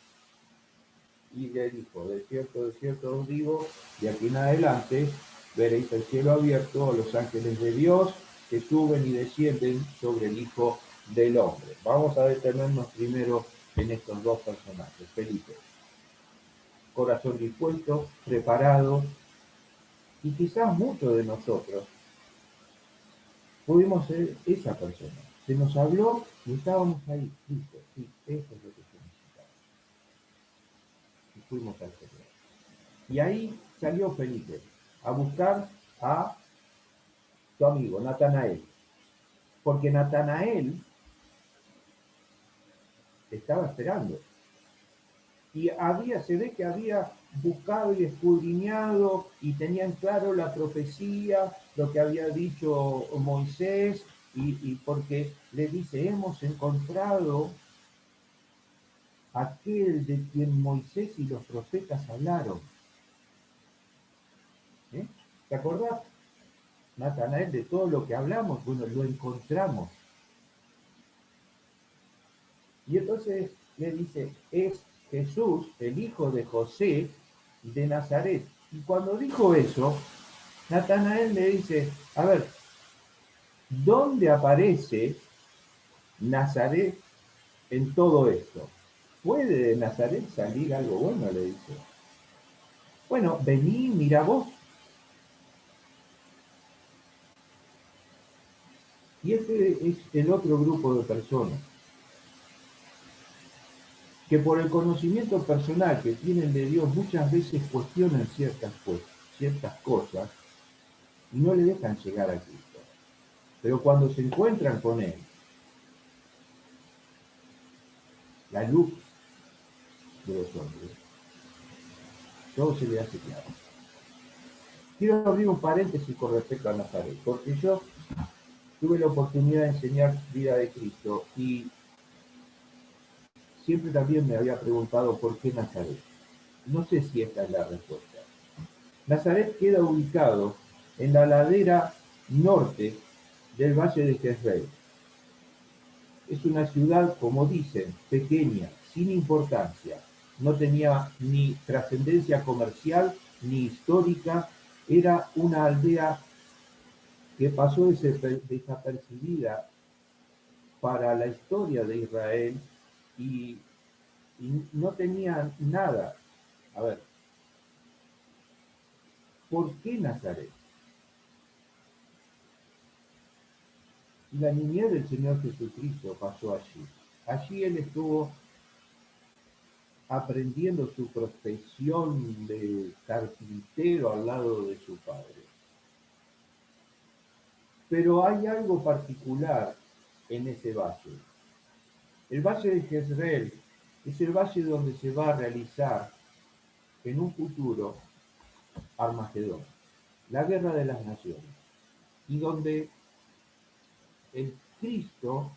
Y le dijo, de cierto os digo, de aquí en adelante veréis el cielo abierto, los ángeles de Dios que suben y descienden sobre el Hijo del Hombre. Vamos a detenernos primero en estos dos personajes. Felipe, corazón dispuesto, preparado, y quizás muchos de nosotros pudimos ser esa persona. Se nos habló y estábamos ahí, listo, sí, eso es lo que se necesitaba. Y fuimos al Señor. Y ahí salió Felipe a buscar a su amigo Natanael, porque Natanael estaba esperando. Y se ve que había buscado y escudriñado y tenían claro la profecía, lo que había dicho Moisés, y porque le dice, hemos encontrado aquel de quien Moisés y los profetas hablaron. ¿Eh? ¿Te acordás, Natanael, de todo lo que hablamos? Bueno, lo encontramos. Y entonces le dice, es Jesús, el hijo de José de Nazaret. Y cuando dijo eso, Natanael le dice, a ver, ¿dónde aparece Nazaret en todo esto. ¿Puede de Nazaret salir algo bueno? Le dice. Bueno, vení, mira vos. Y este es el otro grupo de personas que por el conocimiento personal que tienen de Dios muchas veces cuestionan ciertas cosas y no le dejan llegar a Cristo. Pero cuando se encuentran con Él, la luz de los hombres, todo se le hace claro. Quiero abrir un paréntesis con respecto a Nazaret, porque yo tuve la oportunidad de enseñar vida de Cristo y siempre también me había preguntado por qué Nazaret. No sé si esta es la respuesta. Nazaret queda ubicado en la ladera norte del Valle de Jezreel. Es una ciudad, como dicen, pequeña, sin importancia. No tenía ni trascendencia comercial ni histórica. Era una aldea que pasó desapercibida para la historia de Israel y, y no tenía nada. A ver, ¿por qué Nazaret? Y la niñez del Señor Jesucristo pasó allí. Allí él estuvo aprendiendo su profesión de carpintero al lado de su padre. Pero hay algo particular en ese valle. El valle de Jezreel es el valle donde se va a realizar en un futuro Armagedón, la guerra de las naciones, y donde el Cristo,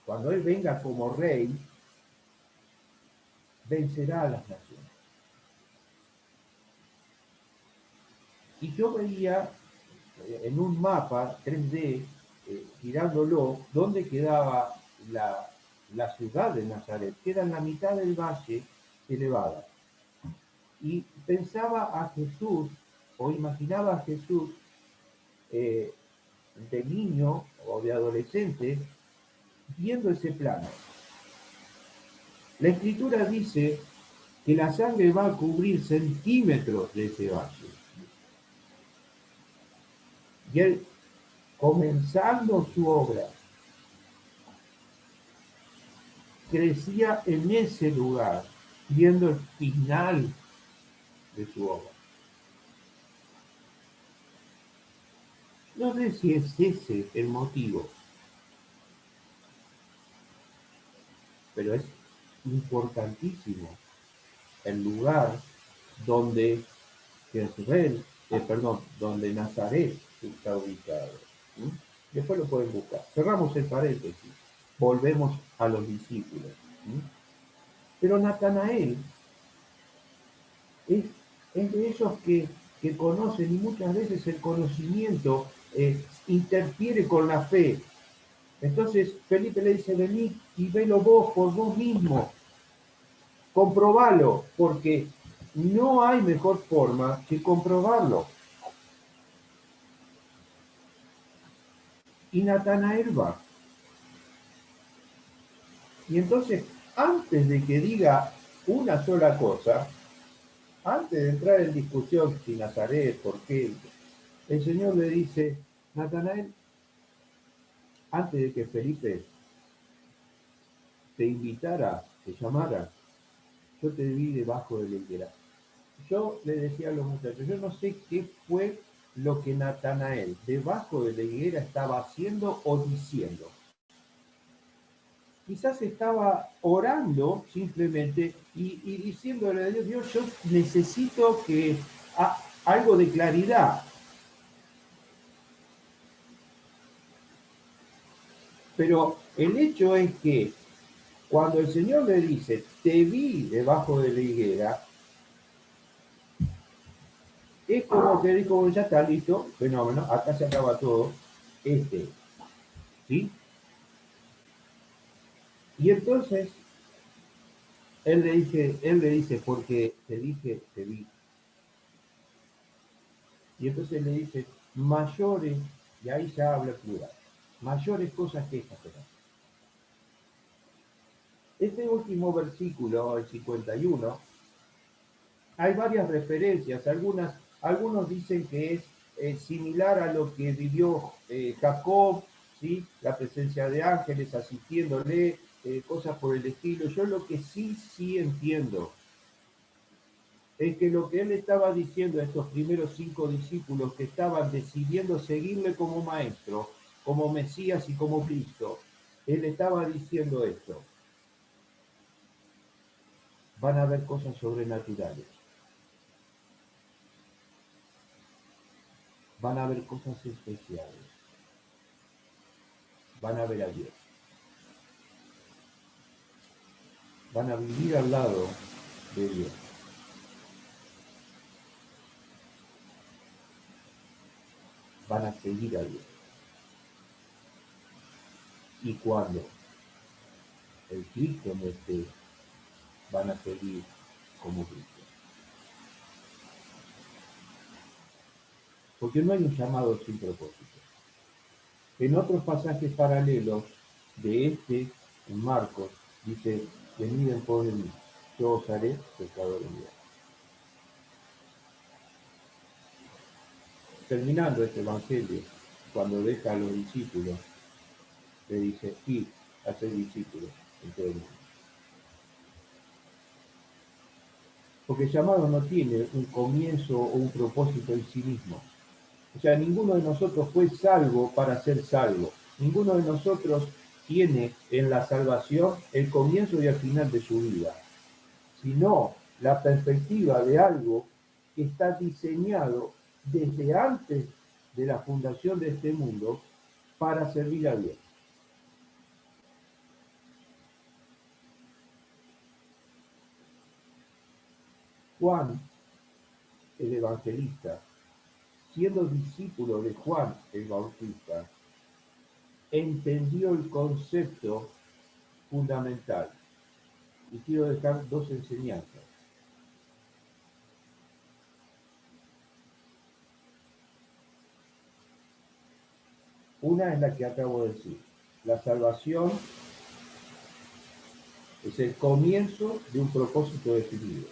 cuando Él venga como rey, vencerá a las naciones. Y yo veía en un mapa 3D, girándolo, dónde quedaba la ciudad de Nazaret, que era en la mitad del valle elevada. Y pensaba a Jesús, o imaginaba a Jesús eh, de niño o de adolescente, viendo ese plano. La escritura dice que la sangre va a cubrir centímetros de ese valle. Y él, comenzando su obra, crecía en ese lugar, viendo el final de su obra. No sé si es ese el motivo, pero es importantísimo el lugar donde Jezreel, donde Nazaret está ubicado. ¿Sí? Después lo pueden buscar. Cerramos el paréntesis. Volvemos a los discípulos. ¿Sí? Pero Natanael es, es de esos que conocen y muchas veces el conocimiento interfiere con la fe. Entonces Felipe le dice, vení y velo vos por vos mismo, comprobalo, porque no hay mejor forma que comprobarlo. Y Natanael va. Y entonces, antes de que diga una sola cosa, antes de entrar en discusión si Nazaret, por qué, el Señor le dice, Natanael, antes de que Felipe te invitara, te llamara, yo te vi debajo de la higuera. Yo le decía a los muchachos, yo no sé qué fue lo que Natanael debajo de la higuera estaba haciendo o diciendo. Quizás estaba orando simplemente y diciéndole a Dios, Dios, yo necesito que algo de claridad. Pero el hecho es que cuando el Señor le dice, te vi debajo de la higuera, es como que dijo, ya está listo, fenómeno, acá se acaba todo, ¿sí? Y entonces él le dice, porque te dije, te vi. Y entonces le dice, mayores, y ahí ya habla plural, mayores cosas que estas serán. Este último versículo, el 51, hay varias referencias. Algunos dicen que es similar a lo que vivió Jacob, ¿sí? La presencia de ángeles asistiéndole, cosas por el estilo. Yo lo que sí entiendo es que lo que él estaba diciendo a estos primeros 5 discípulos que estaban decidiendo seguirle como maestro, como Mesías y como Cristo, él estaba diciendo esto: van a haber cosas sobrenaturales, van a haber cosas especiales, van a ver a Dios, van a vivir al lado de Dios. Van a seguir a Dios. Y cuando el Cristo no esté, van a seguir como Cristo. Porque no hay un llamado sin propósito. En otros pasajes paralelos de en Marcos, dice: venid en pos de mí, yo os haré pescadores de hombres. Terminando este evangelio, cuando deja a los discípulos, le dice: id, haced discípulos en todo el mundo. Porque el llamado no tiene un comienzo o un propósito en sí mismo. O sea, ninguno de nosotros fue salvo para ser salvo. Ninguno de nosotros tiene en la salvación el comienzo y el final de su vida, sino la perspectiva de algo que está diseñado desde antes de la fundación de este mundo para servir a Dios. Juan, el evangelista, siendo discípulo de Juan el Bautista, entendió el concepto fundamental. Y quiero dejar dos enseñanzas. Una es la que acabo de decir. La salvación es el comienzo de un propósito definido.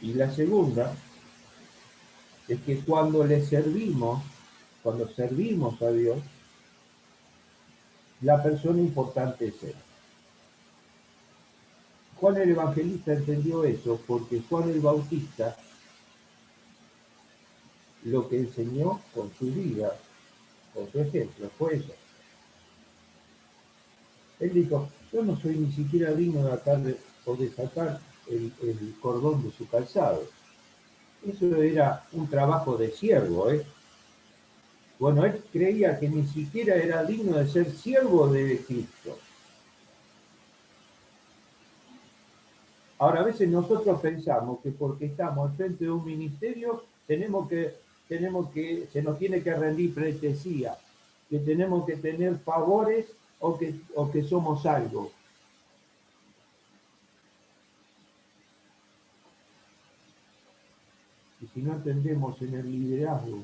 Y la segunda es que cuando servimos a Dios, la persona importante es Él. Juan el Evangelista entendió eso porque Juan el Bautista lo que enseñó con su vida, con su ejemplo, fue eso. Él dijo: yo no soy ni siquiera digno de atarle o de sacar el cordón de su calzado. Eso era un trabajo de siervo, ¿eh? Bueno, él creía que ni siquiera era digno de ser siervo de Cristo. Ahora, a veces nosotros pensamos que porque estamos al frente de un ministerio se nos tiene que rendir pleitesía, que tenemos que tener favores o que somos algo. Y si no entendemos en el liderazgo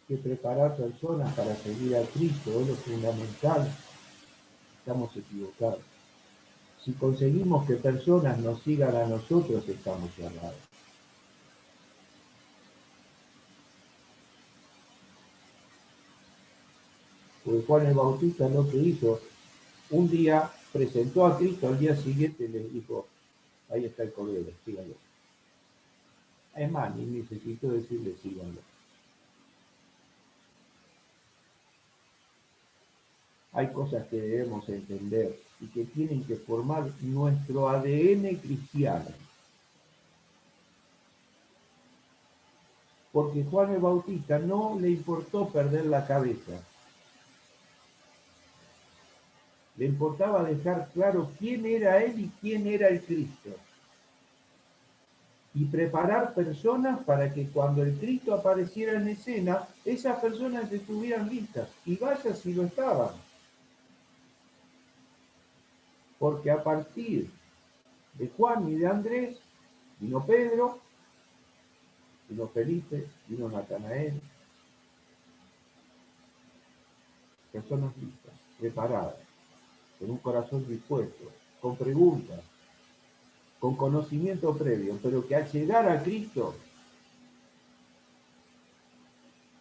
que preparar personas para seguir a Cristo es lo fundamental, estamos equivocados. Si conseguimos que personas nos sigan a nosotros, estamos errados. Porque Juan el Bautista lo que hizo, un día presentó a Cristo, al día siguiente les dijo: ahí está el Cordero, síganlo. Es más, ni necesito decirle síganlo. Hay cosas que debemos entender y que tienen que formar nuestro ADN cristiano. Porque Juan el Bautista no le importó perder la cabeza. Le importaba dejar claro quién era él y quién era el Cristo. Y preparar personas para que cuando el Cristo apareciera en escena, esas personas estuvieran listas. Y vaya si lo estaban. Porque a partir de Juan y de Andrés vino Pedro, vino Felipe, vino Natanael. personas listas, preparadas, con un corazón dispuesto, con preguntas, con conocimiento previo, pero que al llegar a Cristo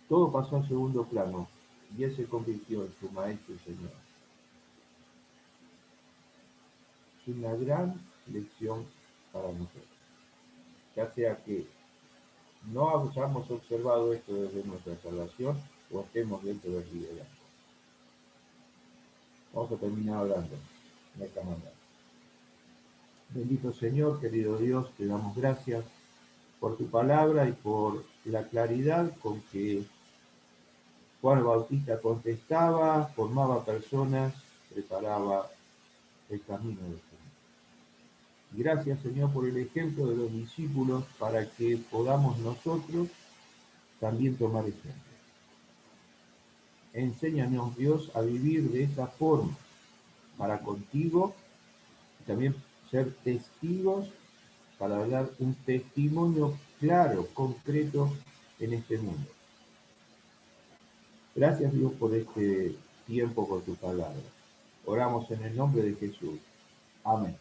todo pasó a segundo plano y Él se convirtió en su Maestro y Señor. Es una gran lección para nosotros, ya sea que no hayamos observado esto desde nuestra salvación o estemos dentro del liderazgo. Vamos a terminar hablando de esta manera. Bendito Señor, querido Dios, te damos gracias por tu palabra y por la claridad con que Juan el Bautista contestaba, formaba personas, preparaba el camino del Señor. Gracias, Señor, por el ejemplo de los discípulos para que podamos nosotros también tomar ejemplo. Enséñanos, Dios, a vivir de esa forma para contigo y también ser testigos para dar un testimonio claro, concreto en este mundo. Gracias, Dios, por este tiempo con tu palabra. Oramos en el nombre de Jesús. Amén.